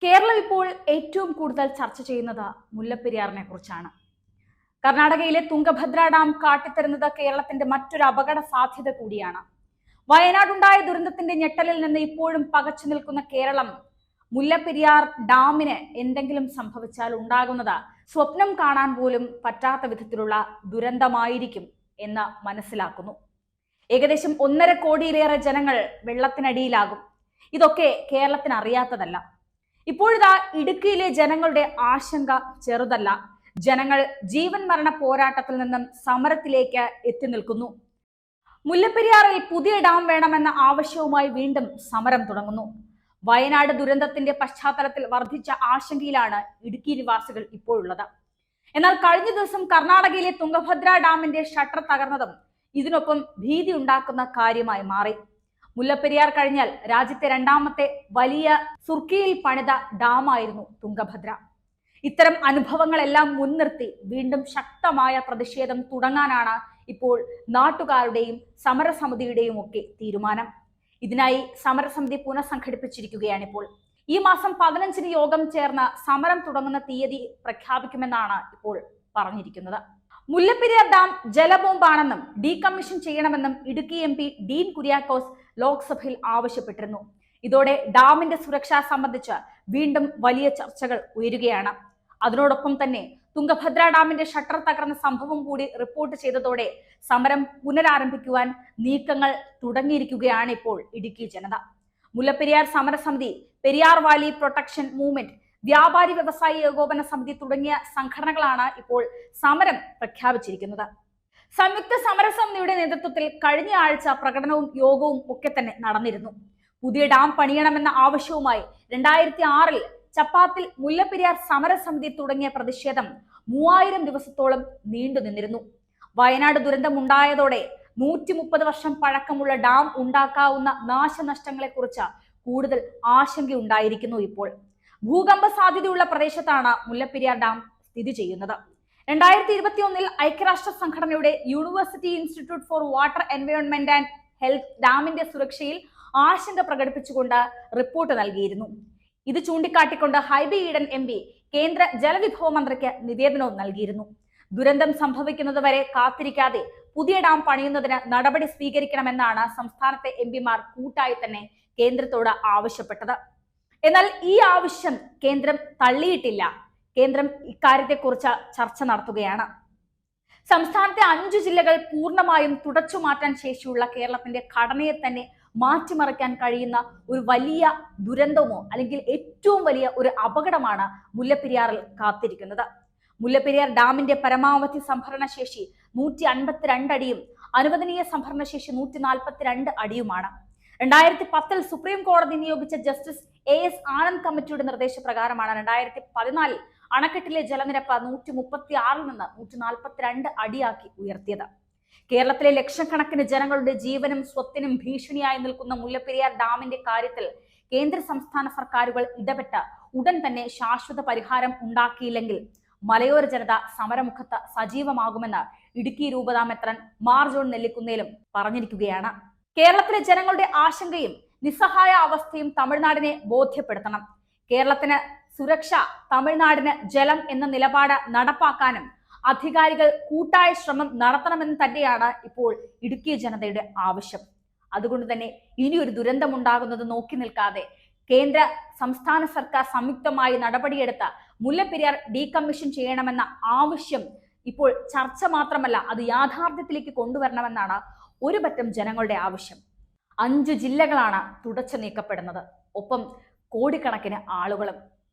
കേരളം ഇപ്പോൾ ഏറ്റവും കൂടുതൽ ചർച്ച ചെയ്യുന്നത് മുല്ലപ്പെരിയാറിനെ കുറിച്ചാണ്. കർണാടകയിലെ തുംഗഭദ്ര ഡാം കാട്ടിത്തരുന്നത് കേരളത്തിന്റെ മറ്റൊരു അപകട സാധ്യത കൂടിയാണ്. വയനാടുണ്ടായ ദുരന്തത്തിന്റെ ഞെട്ടലിൽ നിന്ന് ഇപ്പോഴും പകച്ചു നിൽക്കുന്ന കേരളം മുല്ലപ്പെരിയാർ ഡാമിന് എന്തെങ്കിലും സംഭവിച്ചാൽ ഉണ്ടാകുന്നത് സ്വപ്നം കാണാൻ പോലും പറ്റാത്ത വിധത്തിലുള്ള ദുരന്തമായിരിക്കും എന്ന് മനസ്സിലാക്കുന്നു. ഏകദേശം 1.5 കോടിയിലേറെ ജനങ്ങൾ വെള്ളത്തിനടിയിലാകും. ഇതൊക്കെ കേരളത്തിന് അറിയാത്തതല്ല. ഇപ്പോഴിതാ ഇടുക്കിയിലെ ജനങ്ങളുടെ ആശങ്ക ചെറുതല്ല. ജനങ്ങൾ ജീവൻ മരണ പോരാട്ടത്തിൽ നിന്നും സമരത്തിലേക്ക് എത്തി നിൽക്കുന്നു. മുല്ലപ്പെരിയാറിൽ പുതിയ ഡാം വേണമെന്ന ആവശ്യവുമായി വീണ്ടും സമരം തുടങ്ങുന്നു. വയനാട് ദുരന്തത്തിന്റെ പശ്ചാത്തലത്തിൽ വർദ്ധിച്ച ആശങ്കയിലാണ് ഇടുക്കി നിവാസികൾ ഇപ്പോഴുള്ളത്. എന്നാൽ കഴിഞ്ഞ ദിവസം കർണാടകയിലെ തുംഗഭദ്ര ഡാമിന്റെ ഷട്ടർ തകർന്നതും ഇതിനൊപ്പം ഭീതി ഉണ്ടാക്കുന്ന കാര്യമായി മാറി. മുല്ലപ്പെരിയാർ കഴിഞ്ഞാൽ രാജ്യത്തെ രണ്ടാമത്തെ വലിയ സുർക്കിയിൽ പണിത ഡാമായിരുന്നു തുംഗഭദ്ര. ഇത്തരം അനുഭവങ്ങളെല്ലാം മുൻനിർത്തി വീണ്ടും ശക്തമായ പ്രതിഷേധം തുടങ്ങാനാണ് ഇപ്പോൾ നാട്ടുകാരുടെയും സമരസമിതിയുടെയും ഒക്കെ തീരുമാനം. ഇതിനായി സമരസമിതി പുനഃസംഘടിപ്പിച്ചിരിക്കുകയാണിപ്പോൾ. ഈ മാസം 15-ന് യോഗം ചേർന്ന് സമരം തുടങ്ങുന്ന തീയതി പ്രഖ്യാപിക്കുമെന്നാണ് ഇപ്പോൾ പറഞ്ഞിരിക്കുന്നത്. മുല്ലപ്പെരിയാർ ഡാം ജലബോംബാണെന്നും ഡീകമ്മീഷൻ ചെയ്യണമെന്നും ഇടുക്കി MP ഡീൻ കുര്യാക്കോസ് ലോക്സഭയിൽ ആവശ്യപ്പെട്ടിരുന്നു. ഇതോടെ ഡാമിന്റെ സുരക്ഷ സംബന്ധിച്ച് വീണ്ടും വലിയ ചർച്ചകൾ ഉയരുകയാണ്. അതിനോടൊപ്പം തന്നെ തുംഗഭദ്ര ഡാമിന്റെ ഷട്ടർ തകർന്ന സംഭവം കൂടി റിപ്പോർട്ട് ചെയ്തതോടെ സമരം പുനരാരംഭിക്കുവാൻ നീക്കങ്ങൾ തുടങ്ങിയിരിക്കുകയാണ് ഇപ്പോൾ ഇടുക്കി ജനത. മുല്ലപ്പെരിയാർ സമരസമിതി, പെരിയാർ വാലി പ്രൊട്ടക്ഷൻ മൂവ്മെന്റ്, വ്യാപാരി വ്യവസായി ഏകോപന സമിതി തുടങ്ങിയ സംഘടനകളാണ് ഇപ്പോൾ സമരം പ്രഖ്യാപിച്ചിരിക്കുന്നത്. സംയുക്ത സമരസമിതിയുടെ നേതൃത്വത്തിൽ കഴിഞ്ഞ ആഴ്ച പ്രകടനവും യോഗവും ഒക്കെ തന്നെ നടന്നിരുന്നു. പുതിയ ഡാം പണിയണമെന്ന ആവശ്യവുമായി 2006-ൽ ചപ്പാത്തിൽ മുല്ലപ്പെരിയാർ സമരസമിതി തുടങ്ങിയ പ്രതിഷേധം 3000 ദിവസത്തോളം നീണ്ടു നിന്നിരുന്നു. വയനാട് ദുരന്തമുണ്ടായതോടെ 130 വർഷം പഴക്കമുള്ള ഡാം ഉണ്ടാക്കാവുന്ന നാശനഷ്ടങ്ങളെ കുറിച്ച് കൂടുതൽ ആശങ്കയുണ്ടായിരിക്കുന്നു. ഇപ്പോൾ ഭൂകമ്പ സാധ്യതയുള്ള പ്രദേശത്താണ് മുല്ലപ്പെരിയാർ ഡാം സ്ഥിതി ചെയ്യുന്നത്. 2021-ൽ ഐക്യരാഷ്ട്ര സംഘടനയുടെ university institute four water environment and health ഡാമിന്റെ സുരക്ഷയിൽ ആശങ്ക പ്രകടിപ്പിച്ചുകൊണ്ട് റിപ്പോർട്ട് നൽകിയിരുന്നു. ഇത് ചൂണ്ടിക്കാട്ടിക്കൊണ്ട് ഹൈബി ഈഡൻ MP കേന്ദ്ര ജലവിഭവ മന്ത്രിക്ക് നിവേദനവും നൽകിയിരുന്നു. ദുരന്തം സംഭവിക്കുന്നത് വരെ കാത്തിരിക്കാതെ പുതിയ ഡാം പണിയുന്നതിന് നടപടി സ്വീകരിക്കണമെന്നാണ് സംസ്ഥാനത്തെ MP-മാർ കൂട്ടായി തന്നെ കേന്ദ്രത്തോട് ആവശ്യപ്പെട്ടത്. എന്നാൽ ഈ ആവശ്യം കേന്ദ്രം തള്ളിയിട്ടില്ല. കേന്ദ്രം ഇക്കാര്യത്തെക്കുറിച്ച് ചർച്ച നടത്തുകയാണ്. സംസ്ഥാനത്തെ 5 ജില്ലകൾ പൂർണ്ണമായും തുടച്ചു മാറ്റാൻ ശേഷിയുള്ള കേരളത്തിന്റെ ഘടനയെ തന്നെ മാറ്റിമറിക്കാൻ കഴിയുന്ന ഒരു വലിയ ദുരന്തമോ അല്ലെങ്കിൽ ഏറ്റവും വലിയ ഒരു അപകടമാണ് മുല്ലപ്പെരിയാറിൽ കാത്തിരിക്കുന്നത്. മുല്ലപ്പെരിയാർ ഡാമിന്റെ പരമാവധി സംഭരണ ശേഷി 152 അടിയും അനുവദനീയ സംഭരണ ശേഷി 142 അടിയുമാണ്. 2010-ൽ സുപ്രീം കോടതി നിയോഗിച്ച ജസ്റ്റിസ് AS ആനന്ദ് കമ്മിറ്റിയുടെ നിർദ്ദേശപ്രകാരമാണ് 2014-ൽ അണക്കെട്ടിലെ ജലനിരപ്പ് 136-ൽ നിന്ന് 142 അടിയാക്കി ഉയർത്തിയത്. കേരളത്തിലെ ലക്ഷക്കണക്കിന് ജനങ്ങളുടെ ജീവനും സ്വത്തിനും ഭീഷണിയായി നിൽക്കുന്ന മുല്ലപ്പെരിയാർ ഡാമിന്റെ കാര്യത്തിൽ കേന്ദ്ര സംസ്ഥാന സർക്കാരുകൾ ഇടപെട്ട് ഉടൻ തന്നെ ശാശ്വത പരിഹാരം ഉണ്ടാക്കിയില്ലെങ്കിൽ മലയോര ജനത സമരമുഖത്ത് സജീവമാകുമെന്ന് ഇടുക്കി രൂപതാ മെത്രാൻ മാർ ജോൺ നെല്ലിക്കുന്നേലും പറഞ്ഞിരിക്കുകയാണ്. കേരളത്തിലെ ജനങ്ങളുടെ ആശങ്കയും നിസ്സഹായ അവസ്ഥയും തമിഴ്നാടിനെ ബോധ്യപ്പെടുത്തണം. കേരളത്തിന് സുരക്ഷ, തമിഴ്നാടിന് ജലം എന്ന നിലപാട് നടപ്പാക്കാനും അധികാരികൾ കൂട്ടായ ശ്രമം നടത്തണമെന്ന് തന്നെയാണ് ഇപ്പോൾ ഇടുക്കി ജനതയുടെ ആവശ്യം. അതുകൊണ്ട് തന്നെ ഇനിയൊരു ദുരന്തമുണ്ടാകുന്നത് നോക്കി നിൽക്കാതെ കേന്ദ്ര സംസ്ഥാന സർക്കാർ സംയുക്തമായി നടപടിയെടുത്ത മുല്ലപ്പെരിയാർ ഡീകമ്മീഷൻ ചെയ്യണമെന്ന ആവശ്യം ഇപ്പോൾ ചർച്ച മാത്രമല്ല, അത് യാഥാർത്ഥ്യത്തിലേക്ക് കൊണ്ടുവരണമെന്നാണ് ഒരു പറ്റം ജനങ്ങളുടെ ആവശ്യം. 5 ജില്ലകളാണ് തുടച്ചു നീക്കപ്പെടുന്നത്, ഒപ്പം കോടിക്കണക്കിന് ആളുകളും.